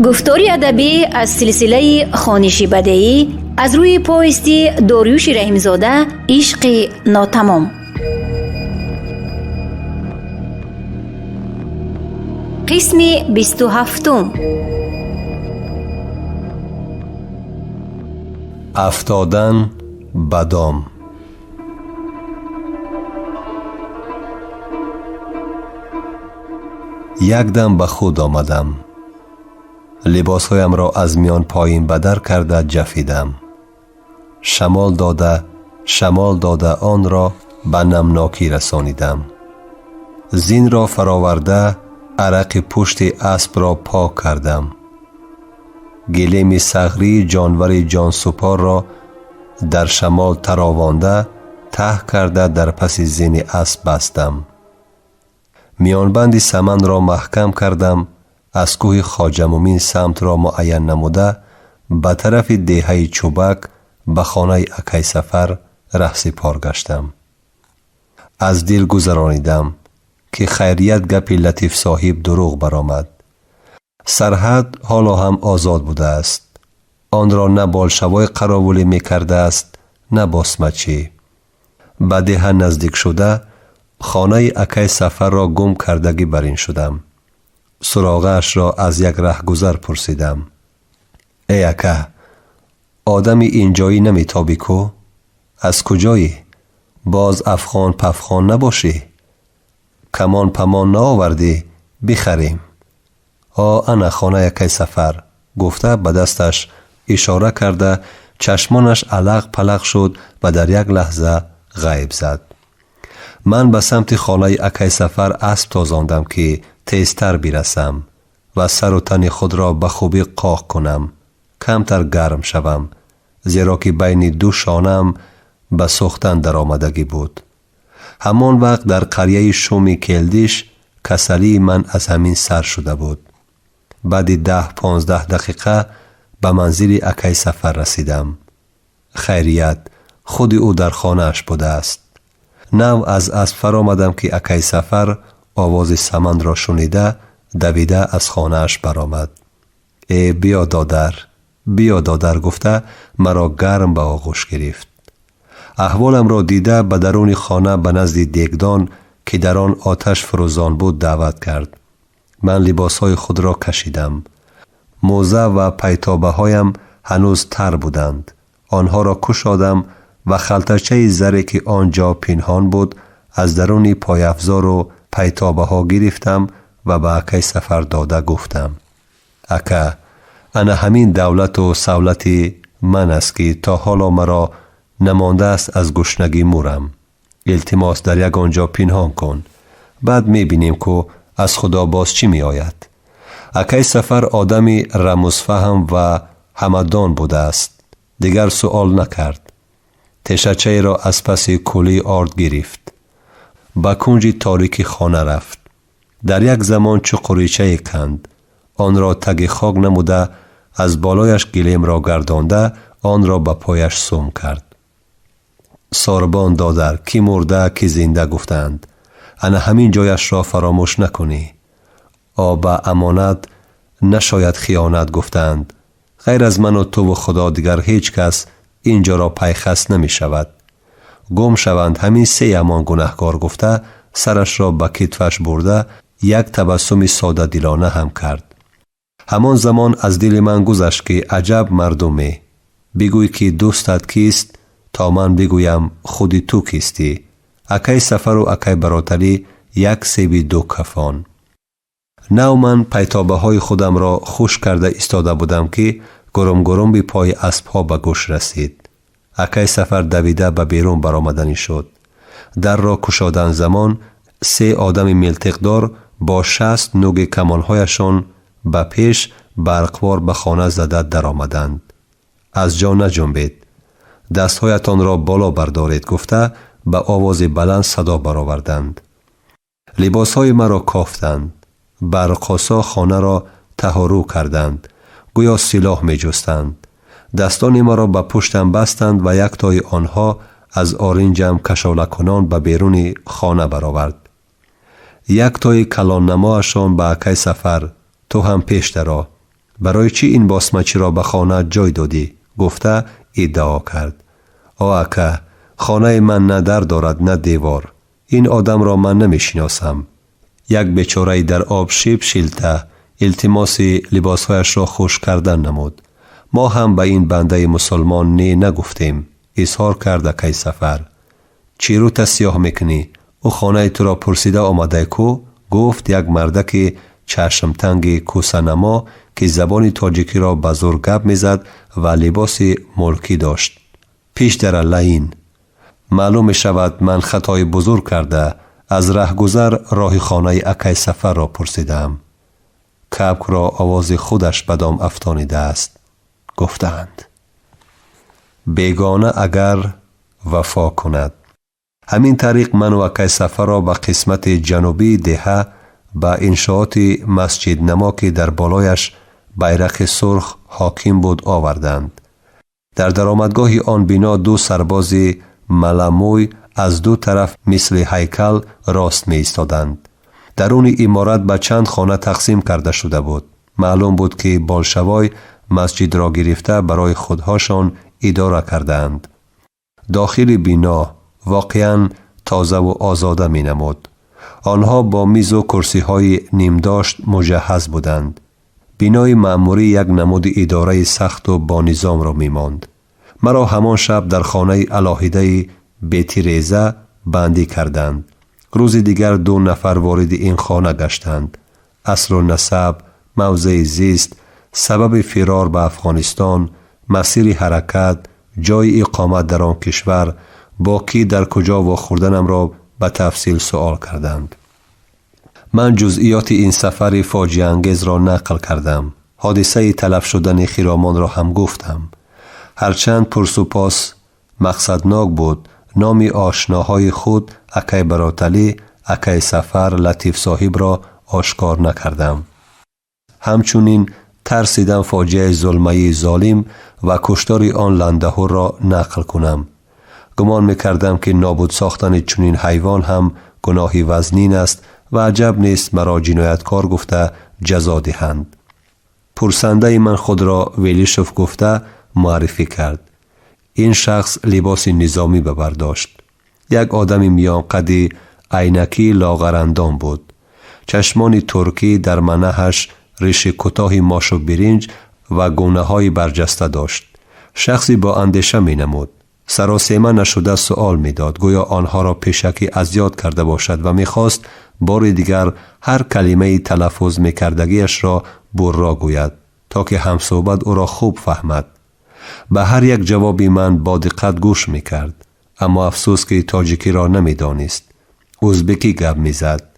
گفتاری ادبی از سلسله خوانشی بدیعی از روی پوستی داریوش رحیم‌زاده عشق ناتمام. قسم 27. افتادن به دام. یک دم به خود آمدم. لباسهایم را از میان پایین به در کرده جفیدم. شمال داده آن را به نمناکی رسانیدم. زین را فراورده عرق پشت اسب را پاک کردم. گلیم صخری جانور جانسپار را در شمال تراوانده ته کرده در پس زین اسب بستم. میانبند سمن را محکم کردم. از کوه خواجه مومین سمت را معین نموده به طرف دیهه چوبک به خانه اکای سفر رهسپار گشتم. از دل گذرانیدم که خیریت گپ لطیف صاحب دروغ برآمد. سرحد حالا هم آزاد بوده است. آن را نه بالشوای قراولی می کرده است نه باسمچی. به دیه نزدیک شده خانه اکای سفر را گم کردگی برین شدم. سراغش را از یک رهگذر پرسیدم. ای اکا، آدمی اینجایی نمیتابی کو؟ از کجایی؟ باز افغان پفخان نباشی؟ کمان پمان نآوردی بخریم؟ انا خانه اکای سفر گفته به دستش اشاره کرده چشمانش علق پلق شد و در یک لحظه غیب زد. من به سمت خانه اکای سفر اسب تازاندم که تیزتر برسم و سر و تن خود را به خوبی قاق کنم، کمتر گرم شوم، زیرا که بین دو شانم به سوختن در آمدگی بود. همان وقت در قریه شومی کلدیش کسلی من از همین سر شده بود. بعد 10-15 دقیقه به منزل اکای سفر رسیدم. خیریت خود او در خانه اش بوده است. نو از اسب فرآمدم که اکای سفر آواز سمن را شنیده دویده از خانه اش برآمد. ای بیا دادر گفته مرا گرم به آغوش گرفت. احوالم را دیده به درون خانه به نزد دیگدان که در آن آتش فروزان بود دعوت کرد. من لباسهای خود را کشیدم. موزه و پیتابه هایم هنوز تر بودند. آنها را کشادم و خلطچه زری که آنجا پنهان بود از درون پایافزار و پیتابه ها گرفتم و به اکای سفر داده گفتم اکا، انا همین دولت و سولت من است که تا حالا مرا نمانده است از گشنگی مورم. التماس در یک آنجا پنهان کن، بعد میبینیم که از خدا باز چی می آید. اکای سفر آدمی رمزفهم و همدان بوده است. دیگر سؤال نکرد. تشچه را از پس کولی آرد گرفت. به کنج تاریکی خانه رفت. در یک زمان چقریچه کند. آن را تگ خاک نموده از بالایش گلیم را گردانده آن را به پایش سم کرد. ساربان دادر کی مرده کی زنده گفتند. انا همین جایش را فراموش نکنی. به امانت نشاید خیانت گفتند. غیر از من و تو و خدا دیگر هیچ کس اینجا را پیخست نمی شود. گم شوند همین 3 امان گناهکار گفته سرش را به کتفش برده یک تبسم ساده دلانه هم کرد. همان زمان از دل من گذشت که عجب مردمی. بگوی که دوستت کیست تا من بگویم خودی تو کیستی. اکای سفر و اکای برادری یک سیب 2 کفان. نو من پیتابه های خودم را خوش کرده ایستاده بودم که گرم به پای اسب ها به گوش رسید. اکای سفر دویده به بیرون برآمدنی شد. در را کشادن زمان 3 آدم ملتقدار با 60 نوگ کمانهایشان به پیش برقوار به خانه زده در آمدند. از جا نجنبید. دستهایتان را بالا بردارید گفته به آواز بلند صدا برآوردند. لباسهای مرا کافتند. برقاسا خانه را تهارو کردند. گویا سلاح می جستند. دستان مرا به پشتم بستند و یک تای آنها از آرنجم کشاله کنان به بیرون خانه برآورد. یک تای کلان نمایشان به اکای سفر تو هم پیش درآ. برای چی این باسمچی را به خانه جای دادی؟ گفته ادعا کرد. آقا خانه من نه در دارد نه دیوار. این آدم را من نمیشناسم. یک بیچاره در آب شیب شیلته التماس لباسهایش را خشک کردن نمود. ما هم به این بنده مسلمان نه نگفتیم. اظهار کرد کی سفر. چی رو تسیاه میکنی؟ او خانه تو را پرسیده آمده کو؟ گفت یک مردک چشم تنگ کوسنما که زبان تاجیکی را به زور گپ میزد و لباس ملکی داشت. پیش در لعین. معلوم می شود من خطای بزرگ کرده از رهگذر راه خانه اکی سفر را پرسیدم. کبک را آواز خودش به دام افشانیده است. گفتند بیگانه اگر وفا کند. همین طریق من و اکی سفر را به قسمت جنوبی دهه به انشاءات مسجد نما که در بالایش بیرق سرخ حاکم بود آوردند. در درآمدگاه آن بنا دو سرباز ملموی از دو طرف مثل هیکل راست می ایستادند. درون عمارت به چند خانه تقسیم کرده شده بود. معلوم بود که بالشوای مسجد را گرفته برای خودهاشان اداره کردند. داخل بنا واقعاً تازه و آزاده می نمود. آنها با میز و کرسی های نیمداشت مجهز بودند. بینای مأموری یک نمود اداره سخت و با نظام را می ماند. مرا همان شب در خانه علاهیده بیتی ریزه بندی کردند. روز دیگر 2 نفر وارد این خانه گشتند. اصل و نسب، موضع زیست، سبب فرار به افغانستان، مسیر حرکت، جای اقامت در آن کشور، با کی در کجا واخوردنم را به تفصیل سوال کردند. من جزئیات این سفر فاجعه انگیز را نقل کردم. حادثه تلف شدن خرامان را هم گفتم. هرچند پرسوپاس مقصدناک بود، نام آشناهای خود اکی براتلی، اکی سفر، لطیف صاحب را آشکار نکردم. همچنین ترسیدم فاجعه ظلمه ظالم و کشتار آن لندهور را نقل کنم. گمان میکردم که نابود ساختن چنین حیوان هم گناهی وزنین است و عجب نیست مرا جنایتکار گفته جزا دهند. پرسنده من خود را ویلیشوف گفته معرفی کرد. این شخص لباس نظامی برداشت. یک آدم میان قدی عینکی لاغرندام بود. چشمان ترکی در منهش ریش کوتاه ماش و برنج و گونه های برجسته داشت. شخصی با اندیشه می نمود. سراسیمه نشده سؤال می داد گویا آنها را پیشکی اذیت کرده باشد و می خواست بار دیگر هر کلمه تلفظ می کردگیش را برا گوید تا که همصحبت او را خوب فهمد. به هر یک جوابی من با دقت گوش می کرد، اما افسوس که تاجیکی را نمی دانست. ازبکی گپ می زد.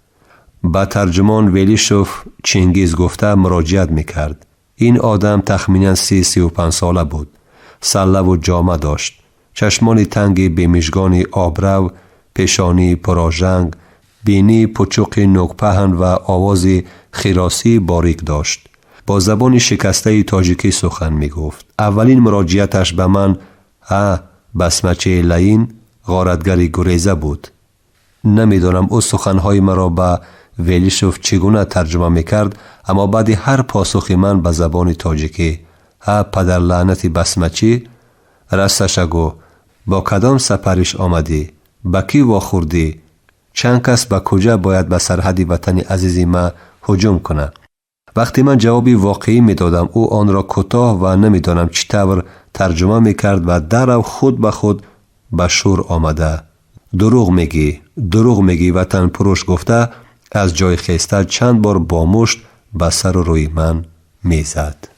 با ترجمان ویلیشوف چینگیز گفته مراجعت می کرد. این آدم تخمیناً 30-35 ساله بود. سله و جامه داشت. چشمان تنگ بیمشگان آبرو، پیشانی پراژنگ، بینی پچوق نوکپهن و آواز خراسی باریک داشت. با زبان شکسته تاجیکی سخن می گفت. اولین مراجعتش به من بسمچه لعین غارتگری گریزه بود. نمیدانم او سخنهای مرا به ویلیشوف چگونه ترجمه می کرد، اما بعد هر پاسخ من به زبان تاجیکی پدر لعنتی بسمچی رستشگو با کدام سپرش آمدی؟ با کی واخوردی؟ چند کس به کجا باید به سرحد وطن عزیزی ما هجوم کنه؟ وقتی من جوابی واقعی می دادم او آن را کوتاه و نمیدانم چطور ترجمه می کرد و درو خود به خود به شور آمده. دروغ میگی وطن پروش گفته از جای خیسته چند بار با مشت به سر و روی من می زد.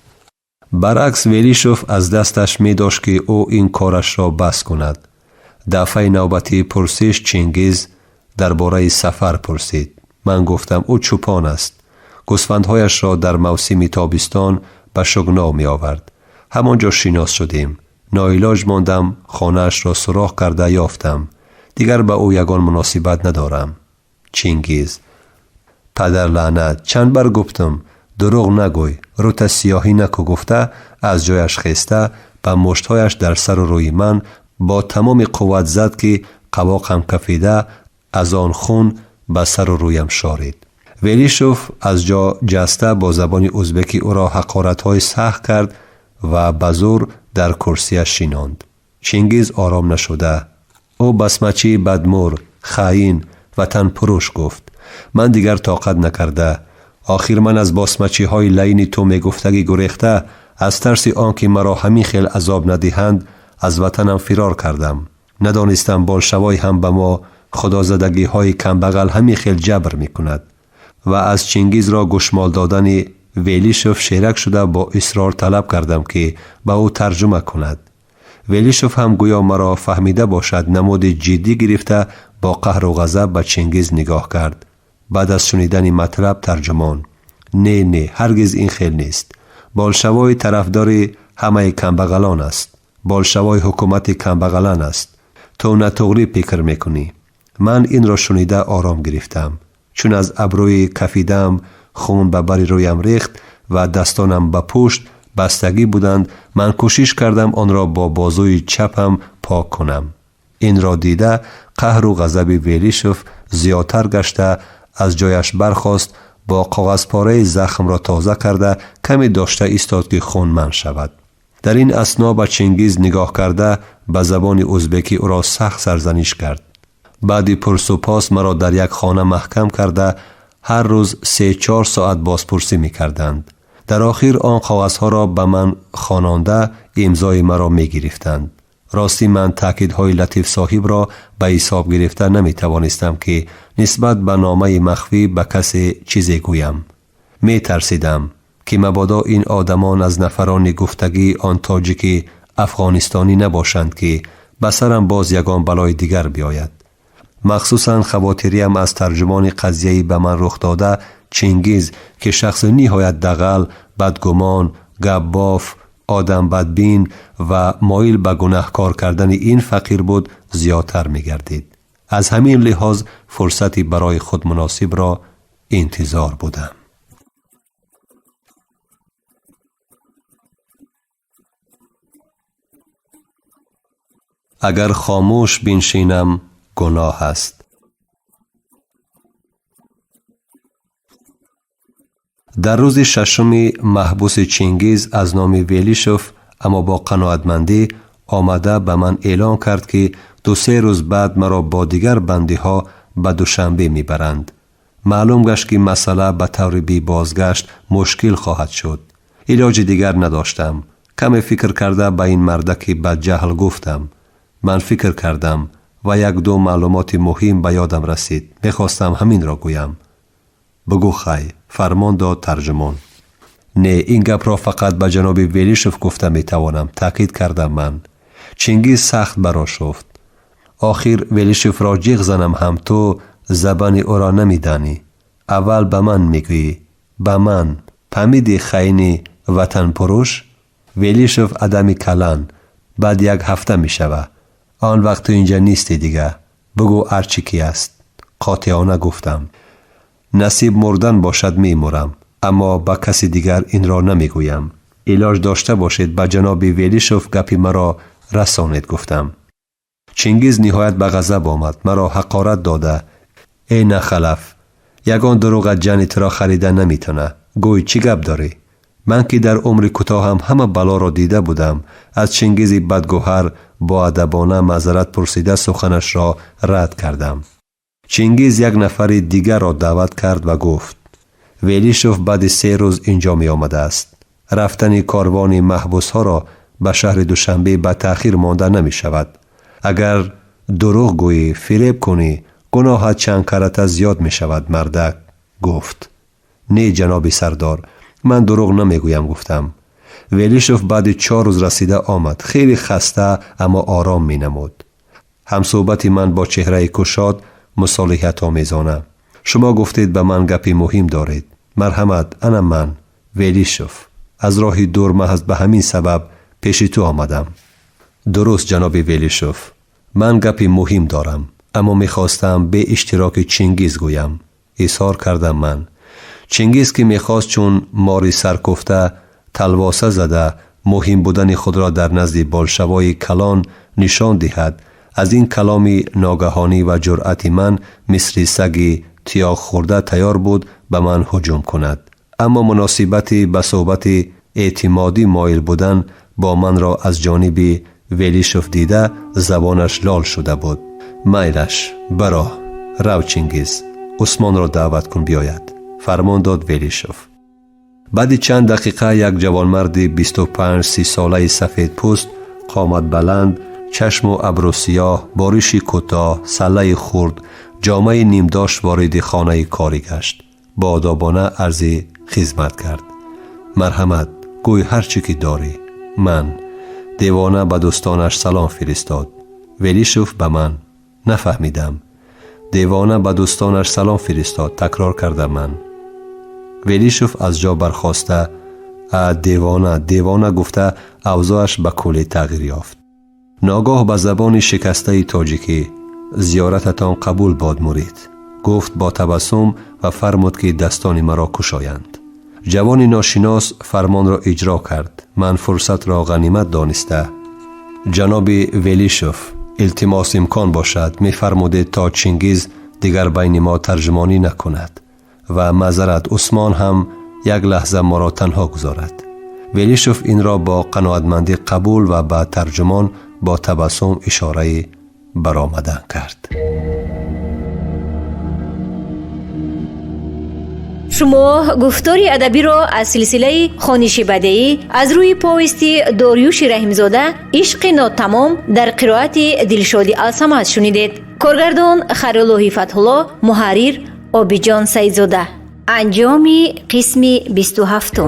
برعکس ویلیشوف از دستش می داشت که او این کارش را بس کند. دفعه نوبتی پرسش چینگیز درباره سفر پرسید. من گفتم او چوپان است. گوسفندهایش را در موسم تابستان به شگنا می آورد. همانجا شناس شدیم. ناعلاج ماندم، خانه‌اش را سراغ کرده یافتم. دیگر به او یگان مناسبت ندارم. چینگیز: پدر لعنت، چند بار گفتم دروغ نگوی، روت سیاهی نکو گفته از جایش خسته به مشتهایش در سر و روی من با تمام قوت زد که قواقم کفیده از آن خون به سر و رویم شارید. ویلیشوف از جا جسته با زبان ازبکی او را حقارت‌های سخت کرد و به زور در کرسیش شیناند. چنگیز آرام نشده. او بسمچی بدمور، خائن و تن پروش گفت. من دیگر طاقت نکرده. آخر من از بسمچی های لعین تو می گفتگی گریخته، از ترس آنکه مرا همین خیل عذاب ندهند از وطنم فرار کردم. ندانستم بولشوی هم به ما خدازدگی های کمبغل همین خیل جبر می کند. و از چنگیز را گوشمال دادن ویلیشوف شیرک شده با اصرار طلب کردم که به او ترجمه کند. ویلیشوف هم گویا مرا فهمیده باشد نمود جدی گرفته با قهر و غضب به چنگیز نگاه کرد. بعد از شنیدن مطلب ترجمان: نه هرگز این خیل نیست. بولشوی طرفدار همه کمبغلان است. بولشوی حکومت کمبغلان است. تو نتوغری فکر میکنی. من این را شنیده آرام گرفتم. چون از ابروی کفیدم خون به بر رویم ریخت و دستانم به پشت بستگی بودند، من کوشش کردم آن را با بازوی چپم پاک کنم. این را دیده قهر و غضب ویلیشوف زیادتر گشته از جایش برخاست، با کاغذ پاره زخم را تازه کرده کمی داشته ایستاد که خون من شود. در این اثنا به چنگیز نگاه کرده به زبان ازبکی او را سخت سرزنش کرد. بعد پرسوپاس مرا در یک خانه محکم کرده هر روز 3-4 ساعت بازپرسی می کردند. در آخر آن کاغذها را به من خواننده امضای مرا می گرفتند. راستی من تاکیدهای لطیف صاحب را به حساب گرفته نمی توانستم که نسبت به نامه مخفی به کسی چیزی گویم. می ترسیدم که مبادا این آدمان از نفران گفتگی آن تاجیک افغانستانی نباشند که به سرم باز یگان بلای دیگر بیاید. مخصوصاً خواطریم از ترجمان قضیه به من رخ داده چنگیز که شخص نهایت دغل، بدگمان، گباف، آدم بدبین و مایل به گناهکار کردن این فقیر بود زیادتر می گردید. از همین لحاظ فرصتی برای خود مناسب را انتظار بودم. اگر خاموش بنشینم گناه است. در روز ششم محبوس چنگیز از نام ویلیشوف اما با قناعتمندی آمده به من اعلان کرد که 2-3 روز بعد مرا با دیگر بندی ها به دوشنبه می برند. معلوم گشت که مسئله به طور بی بازگشت مشکل خواهد شد. علاج دیگر نداشتم. کمی فکر کرده به این مردک بدجهل گفتم. من فکر کردم و 1-2 معلومات مهم به یادم رسید. میخواستم همین را گویم. بگو خی، فرمان داد ترجمان. نه، این گپ را فقط به جناب ویلیشوف گفته میتوانم، تاکید کردم من. چنگیز سخت برآشفت. آخر ویلیشوف را جیغ زنم هم تو زبان او را نمیدانی. اول به من میگویی، به من پمیدی خائن وطن پروش؟ ویلیشوف آدمی کلان. بعد 1 هفته میشود. آن وقت تو اینجا نیستی دیگه. بگو ارچی کی است. قاطعانه گفتم. نصیب مردن باشد میمرم، اما با کسی دیگر این را نمیگویم. علاج داشته باشید به جناب ویلیشوف گپی مرا رسانید گفتم. چنگیز نهایت به غضب آمد. مرا حقارت داده. ای نخلف، یگان دروغ جنت را خریده نمیتونه. گوی چی گپ داری؟ من که در عمر کوتاهم همه بلا را دیده بودم. از چنگیز بدگوهر با ادبانه معذرت پرسیده سخنش را رد کردم. چنگیز 1 نفر دیگر را دعوت کرد و گفت ویلیشوف بعد 3 روز اینجا می آمده است. رفتن کاروان محبوس ها را به شهر دوشنبه به تأخیر مانده نمی شود. اگر دروغ گویی، فریب کنی، گناهت چند کرته زیاد می شود. مردک گفت نه جناب سردار، من دروغ نمی گویم گفتم. ویلیشوف بعد 4 روز رسیده آمد. خیلی خسته اما آرام می نمود. همصحبت من با چهره کشاد مصالحت آمیزانه. شما گفتید به من گپی مهم دارید. مرحمت، انا من ویلیشوف. از راهی دور محض به همین سبب پیش تو آمدم. درست جناب ویلیشوف، من گپی مهم دارم، اما میخواستم به اشتراک چنگیز گویم. اظهار کردم من. چنگیز که میخواست چون ماری سرکفته تلواسه زده مهم بودن خود را در نزد بولشوی کلان نشان دهد، از این کلام ناگهانی و جرأت من مثل سگی تیاغ خورده تیار بود به من هجوم کند. اما مناسبتی به صحبت اعتمادی مایل بودن با من را از جانب ویلیشوف دیده زبانش لال شده بود. میلش برا رو چینگیز، عثمان را دعوت کن بیاید، فرمان داد ویلیشوف. بعد چند دقیقه یک جوانمرد 25-30 ساله سفید پوست، قامت بلند، چشم و ابرو سیاه، باریشی کوتاه، سله خرد، جامه نیمداشت وارد خانه کاری گشت. با آدابانه عرض خدمت کرد. مرحمت، گوی هر چی که داری. من دیوانه به دوستانش سلام فرستاد. ویلیشوف به من نفهمیدم. دیوانه به دوستانش سلام فرستاد، تکرار کردم من. ویلیشوف از جا برخاسته دیوانه گفته اوضاعش به کلی تغییر یافت. ناگاه به زبان شکسته تاجیکی زیارتتان قبول باد مرید، گفت با تبسم و فرمود که دستان مرا کشایند. جوان ناشناس فرمان را اجرا کرد. من فرصت را غنیمت دانسته جناب ویلیشوف التماس امکان باشد می فرموده تا چینگیز دیگر بین ما ترجمانی نکند و معذرت عثمان هم یک لحظه ما را تنها گذارد. ویلیشوف این را با قناعتمندی قبول و با ترجمان با تبسم اشاره برآمدن کرد. شما گفتار ادبی را از سلسله خوانش بدیعی از روی پوست داریوش رحیمزاده عشق ناتمام در قرائت دلشاد الصمد شنیدید. کارگردان خیرالله فتح‌الله، محرر عابدجان سیدزاده. انجام قسم 27.